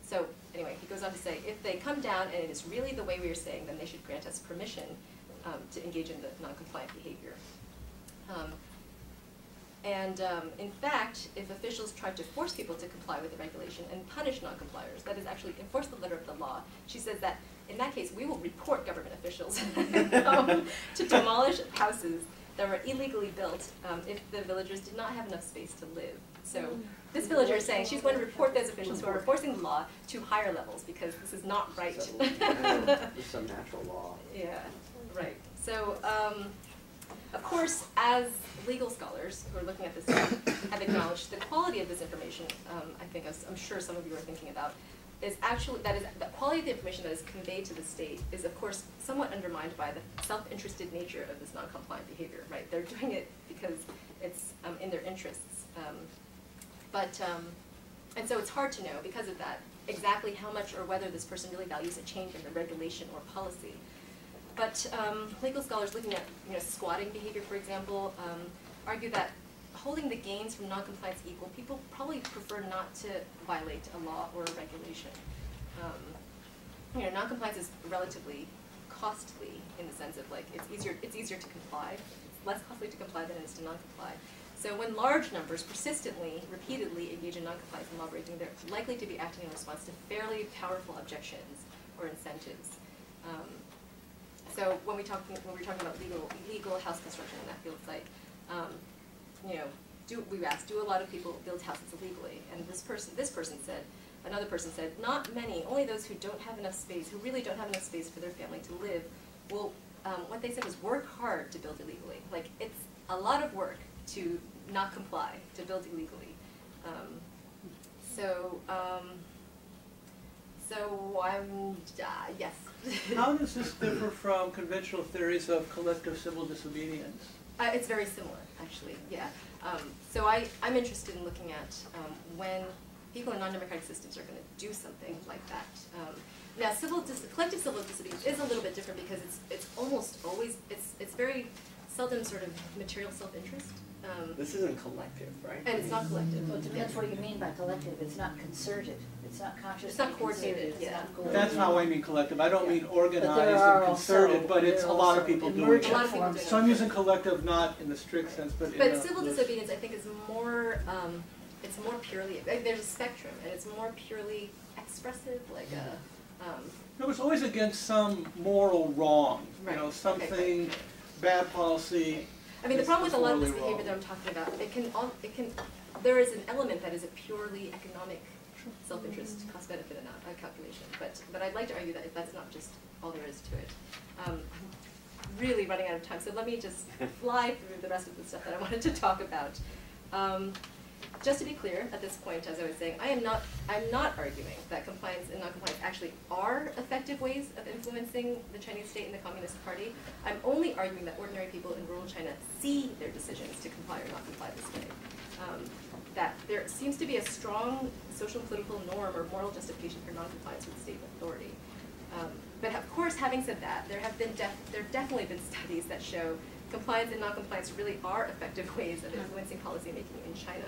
So anyway, he goes on to say, if they come down and it is really the way we are saying, then they should grant us permission to engage in the non-compliant behavior. In fact, if officials tried to force people to comply with the regulation and punish non-compliers, that is actually enforce the letter of the law, she says that in that case, we will report government officials to demolish houses that were illegally built if the villagers did not have enough space to live. So this villager is saying she's going to report those officials who are enforcing the law to higher levels because this is not right. There's some natural law. Yeah, right. So, of course, as legal scholars who are looking at this have acknowledged the quality of this information, I think, as I'm sure some of you are thinking about, is actually, the quality of the information that is conveyed to the state is, of course, somewhat undermined by the self-interested nature of this non-compliant behavior, right? They're doing it because it's in their interests. And so it's hard to know, because of that, exactly how much or whether this person really values a change in the regulation or policy. But legal scholars looking at squatting behavior, for example, argue that holding the gains from non-compliance equal, people probably prefer not to violate a law or a regulation. Non-compliance is relatively costly in the sense of it's easier to comply. It's less costly to comply than it is to non-comply. So when large numbers persistently, repeatedly engage in non-compliance and law breaking, they're likely to be acting in response to fairly powerful objections or incentives. So when we're talking about legal house construction in that field, it's like, we asked, do a lot of people build houses illegally? And another person said, not many, only those who don't have enough space, who really don't have enough space for their family to live, will, what they said was work hard to build illegally. Like, it's a lot of work to not comply, to build illegally. Yes. How does this differ from conventional theories of collective civil disobedience? It's very similar, actually, yeah. So I'm interested in looking at when people in non-democratic systems are going to do something like that. Now, collective civil disobedience is a little bit different because it's almost always, it's very seldom sort of material self-interest. This isn't collective, right? And it's not collective. Well, it depends what you mean by collective. It's not concerted. It's not conscious. It's not coordinated, yeah. That's how I mean collective. I don't mean organized and concerted, but it's a lot of people doing A lot of it. people do it. So I'm using collective not in the strict sense, but in a civil disobedience, I think, is more, it's more purely, there's a spectrum, and it's more purely expressive, like a... No, it's always against some moral wrong, Right. Something, Okay. bad policy. I mean, the problem with a lot of this morally behavior wrong. that I'm talking about, there is an element that is a purely economic self-interest cost-benefit calculation. But I'd like to argue that that's not just all there is to it. I'm really running out of time, so let me just fly through the rest of the stuff that I wanted to talk about. Just to be clear, at this point, as I was saying, I'm not arguing that compliance and non-compliance actually are effective ways of influencing the Chinese state and the Communist Party. I'm only arguing that ordinary people in rural China see their decisions to comply or not comply this way. That there seems to be a strong social and political norm or moral justification for non-compliance with state authority. But of course, having said that, there have definitely been studies that show compliance and non-compliance really are effective ways of influencing policymaking in China.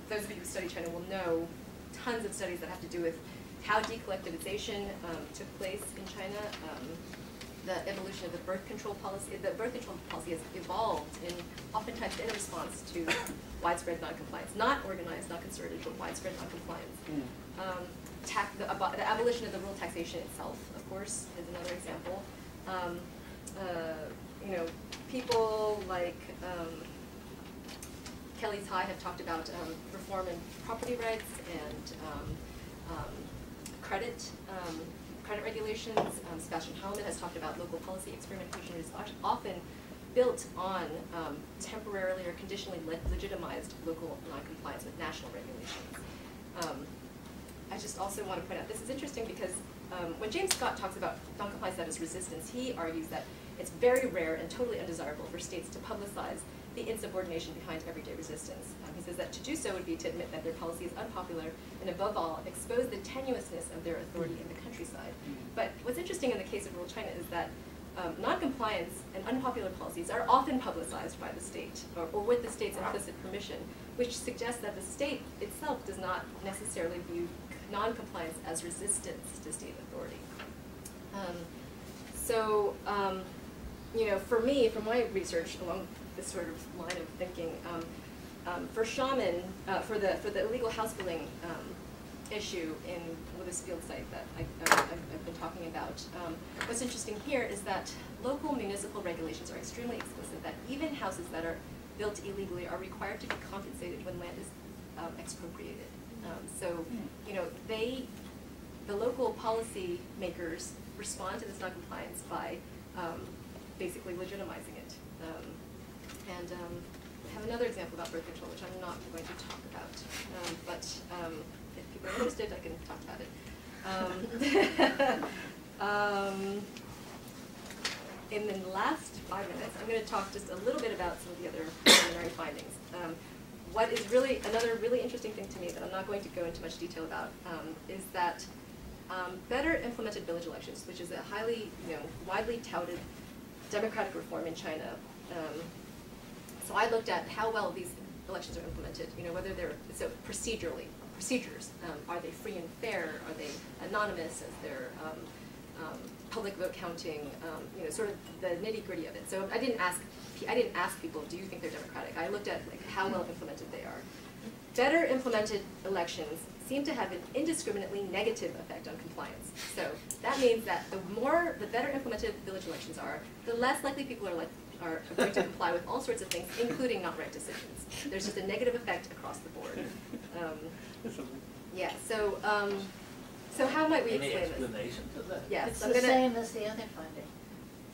Those of you who study China will know tons of studies that have to do with how decollectivization took place in China, the evolution of the birth control policy. The birth control policy has evolved oftentimes in response to widespread non-compliance, not organized, not concerted, but widespread non-compliance. The abolition of the rural taxation itself, of course, is another example. People like Kelly Tsai have talked about reform in property rights and credit regulations. Sebastian Haumann has talked about local policy experimentation is often built on temporarily or conditionally legitimized local noncompliance with national regulations. I just also want to point out, this is interesting because when James Scott talks about noncompliance that is resistance, he argues that it's very rare and totally undesirable for states to publicize the insubordination behind everyday resistance. He says that to do so would be to admit that their policy is unpopular and above all, expose the tenuousness of their authority in the countryside. But what's interesting in the case of rural China is that noncompliance and unpopular policies are often publicized by the state or with the state's implicit permission, which suggests that the state itself does not necessarily view noncompliance as resistance to state authority. You know, for me, from my research along this sort of line of thinking, for Shaman, for the illegal house building issue with this field site that I've been talking about, what's interesting here is that local municipal regulations are extremely explicit that even houses that are built illegally are required to be compensated when land is expropriated. So, you know, the local policy makers respond to this noncompliance by basically legitimizing it. I have another example about birth control, which I'm not going to talk about, but if people are interested, I can talk about it. In the last 5 minutes, I'm going to talk just a little bit about some of the other preliminary findings. What is really another really interesting thing to me that I'm not going to go into much detail about is that better implemented village elections, which is a highly, widely touted democratic reform in China. So I looked at how well these elections are implemented. Whether they're procedures. Are they free and fair? Are they anonymous? Is there public vote counting? Sort of the nitty-gritty of it. So I didn't ask people, do you think they're democratic? I looked at how well implemented they are. Better implemented elections seem to have an indiscriminately negative effect on compliance. So that means that the better implemented village elections are, the less likely people are going to comply with all sorts of things, including not right decisions. There's just a negative effect across the board. Yeah. So how might we explain this? Any explanation to that? Yes. It's the same as the other finding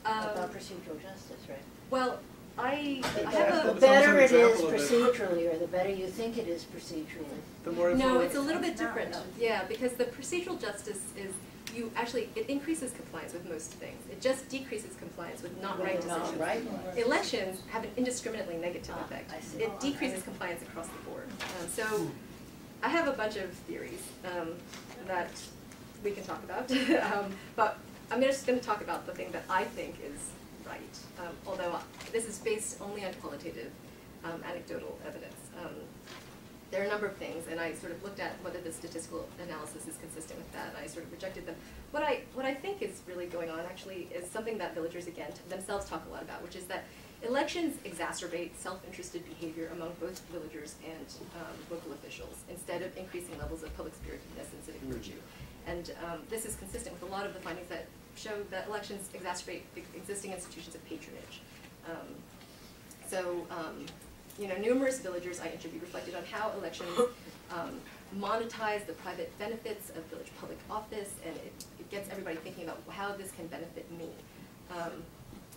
about procedural justice, right? Well, I The have a better it is procedurally, or the better you think it is procedurally. The more no, it's a little bit No, different. no. Yeah, because the procedural justice is it increases compliance with most things. It just decreases compliance with not right decisions. Not right. Elections have an indiscriminately negative effect. I see. It decreases compliance across the board. So I have a bunch of theories that we can talk about, but I'm just going to talk about the thing that I think is right, although this is based only on qualitative anecdotal evidence. There are a number of things, and I sort of looked at whether the statistical analysis is consistent with that, and I sort of rejected them. What I think is really going on, actually, is something that villagers, again, themselves talk a lot about, which is that elections exacerbate self-interested behavior among both villagers and local officials, instead of increasing levels of public spiritedness and civic virtue. And this is consistent with a lot of the findings that show that elections exacerbate existing institutions of patronage. Numerous villagers I interviewed reflected on how elections monetize the private benefits of village public office, and it gets everybody thinking about how this can benefit me.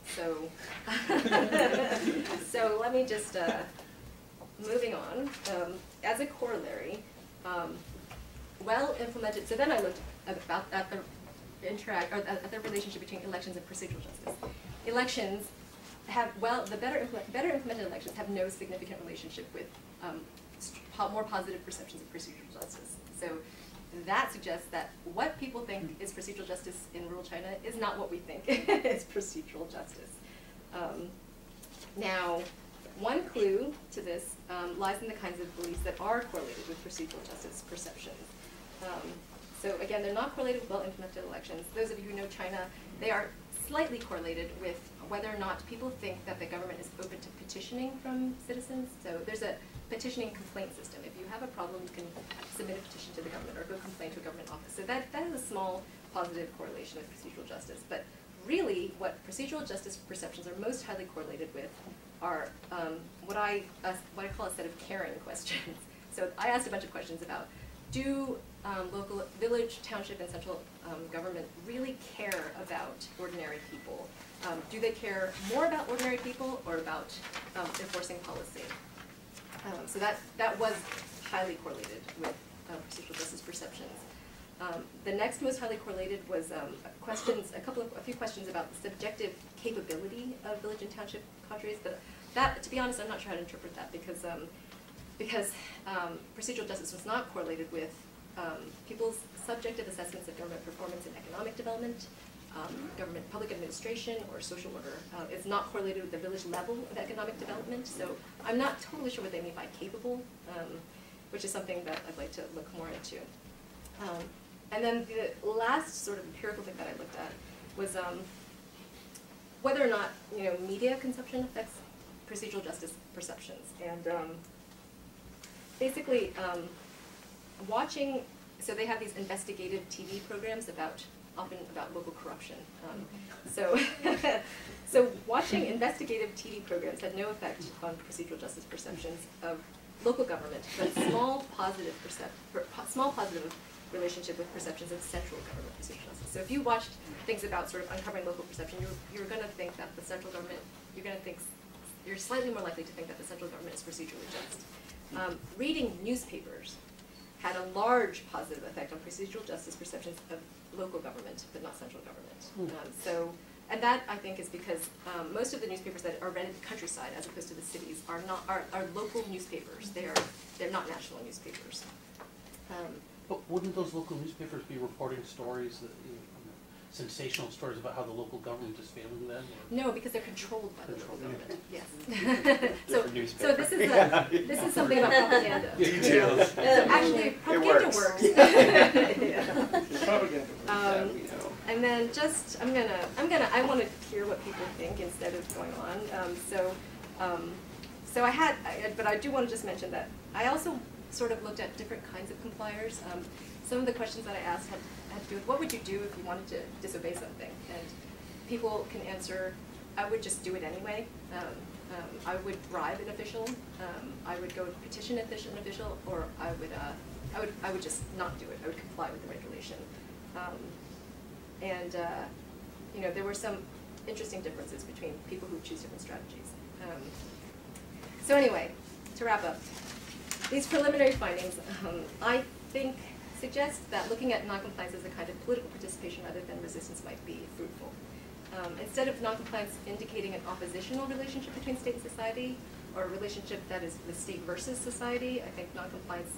So let me just, moving on, as a corollary, well-implemented, so then I looked at the relationship between elections and procedural justice. Elections have, the better implemented elections have no significant relationship with more positive perceptions of procedural justice. So that suggests that what people think is procedural justice in rural China is not what we think is procedural justice. Now, one clue to this lies in the kinds of beliefs that are correlated with procedural justice perceptions. So again, they're not correlated with well-implemented elections. Those of you who know China, they are slightly correlated with whether or not people think that the government is open to petitioning from citizens. So there's a petitioning complaint system. If you have a problem, you can submit a petition to the government or go complain to a government office. So that is a small positive correlation of procedural justice. But really, what procedural justice perceptions are most highly correlated with are what I call a set of caring questions. So I asked a bunch of questions about, do local, village, township, and central government really care about ordinary people? Do they care more about ordinary people or about enforcing policy? So that was highly correlated with procedural justice perceptions. The next most highly correlated was a few questions about the subjective capability of village and township cadres, but that, to be honest, I'm not sure how to interpret that because procedural justice was not correlated with people's subjective assessments of government performance and economic development, government public administration, or social order. It's not correlated with the village level of economic development, so I'm not totally sure what they mean by capable, which is something that I'd like to look more into. And then the last sort of empirical thing that I looked at was whether or not media consumption affects procedural justice perceptions. And basically, watching, so they have these investigative TV programs often about local corruption. So watching investigative TV programs had no effect on procedural justice perceptions of local government, but small positive relationship with perceptions of central government procedural justice. So if you watched things about sort of uncovering local perception, you're going to think that the central government, you're slightly more likely to think that the central government is procedurally just. Reading newspapers had a large positive effect on procedural justice perceptions of local government, but not central government. And that, I think, is because most of the newspapers that are read in the countryside, as opposed to the cities, are local newspapers. They're not national newspapers. But wouldn't those local newspapers be reporting stories, sensational stories about how the local government is failing them? Or? No, because they're controlled by the local government. Yes. so this is something about propaganda. Details. So actually, propaganda works. Propaganda. And then just I want to hear what people think instead of going on. But I do want to just mention that I also sort of looked at different kinds of compliers. Some of the questions that I asked had to do with what would you do if you wanted to disobey something? And people can answer, I would just do it anyway. I would bribe an official. I would go petition an official, or I would just not do it. I would comply with the regulation. There were some interesting differences between people who choose different strategies. So anyway, to wrap up, these preliminary findings, I think, suggest that looking at noncompliance as a kind of political participation rather than resistance might be fruitful. Instead of noncompliance indicating an oppositional relationship between state and society, or a relationship that is the state versus society, I think noncompliance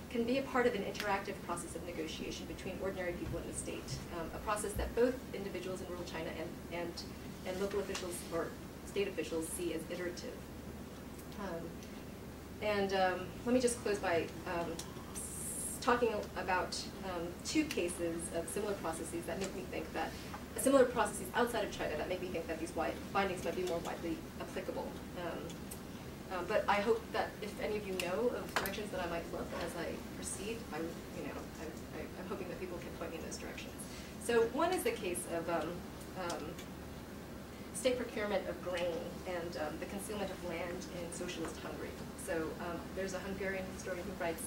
can be a part of an interactive process of negotiation between ordinary people and the state, a process that both individuals in rural China and local officials or state officials see as iterative. Let me just close by talking about two cases of similar processes that make me think that, similar processes outside of China that make me think that these findings might be more widely applicable. But I hope that if any of you know of directions that I might look as I proceed, I'm hoping that people can point me in those directions. So one is the case of state procurement of grain and the concealment of land in socialist Hungary. So there's a Hungarian historian who writes,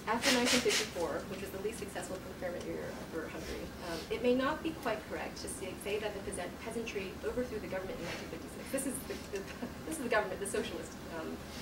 after 1954, which was the least successful procurement year for Hungary, it may not be quite correct to say that the peasantry overthrew the government in 1956. This is the government, the socialist,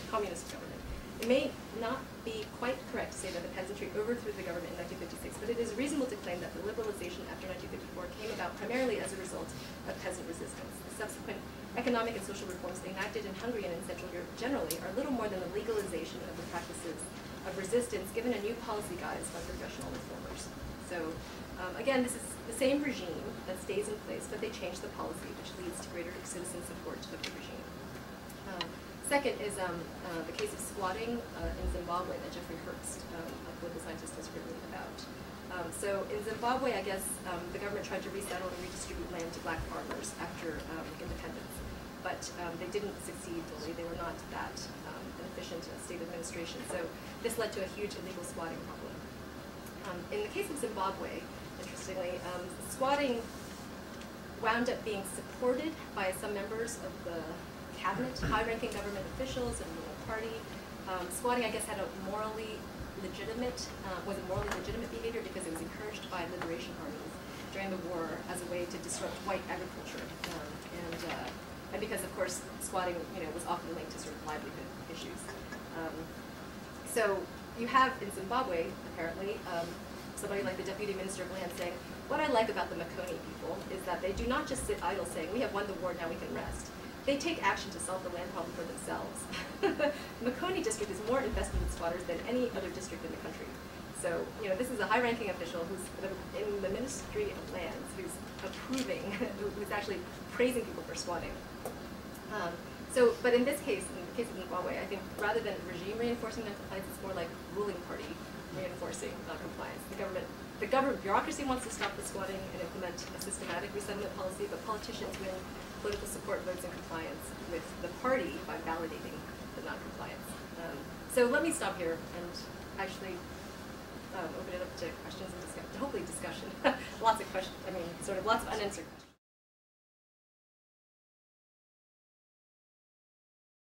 communist government. It may not be quite correct to say that the peasantry overthrew the government in 1956, but it is reasonable to claim that the liberalization after 1954 came about primarily as a result of peasant resistance. The subsequent economic and social reforms enacted in Hungary and in Central Europe generally are little more than the legalization of the practices of resistance given a new policy guise by professional reformers. So again, this is the same regime that stays in place, but they change the policy, which leads to greater citizen support of the regime. Second is the case of squatting in Zimbabwe that Jeffrey Hurst, a political scientist, has written about. So in Zimbabwe, I guess the government tried to resettle and redistribute land to black farmers after independence, but they didn't succeed fully. They were not that efficient state administration. So this led to a huge illegal squatting problem. In the case of Zimbabwe, interestingly, squatting wound up being supported by some members of the cabinet, high-ranking government officials and ruling party. Squatting, I guess, had a morally legitimate behavior because it was encouraged by liberation armies during the war as a way to disrupt white agriculture, and because, of course, squatting, was often linked to sort of livelihood issues. So you have in Zimbabwe, apparently, somebody like the Deputy Minister of Land saying, what I like about the Makoni people is that they do not just sit idle saying, we have won the war, now we can rest. They take action to solve the land problem for themselves. The Makoni district is more invested in squatters than any other district in the country. So, this is a high-ranking official who's in the Ministry of Lands, who's approving, who's actually praising people for squatting. But in this case, in the case of Zimbabwe, I think rather than regime reinforcing noncompliance, it's more like ruling party reinforcing noncompliance. The government bureaucracy wants to stop the squatting and implement a systematic resettlement policy, but politicians win political support votes in compliance with the party by validating the noncompliance. So let me stop here and actually open it up to questions and discussion, hopefully discussion. Lots of questions, lots of unanswered questions.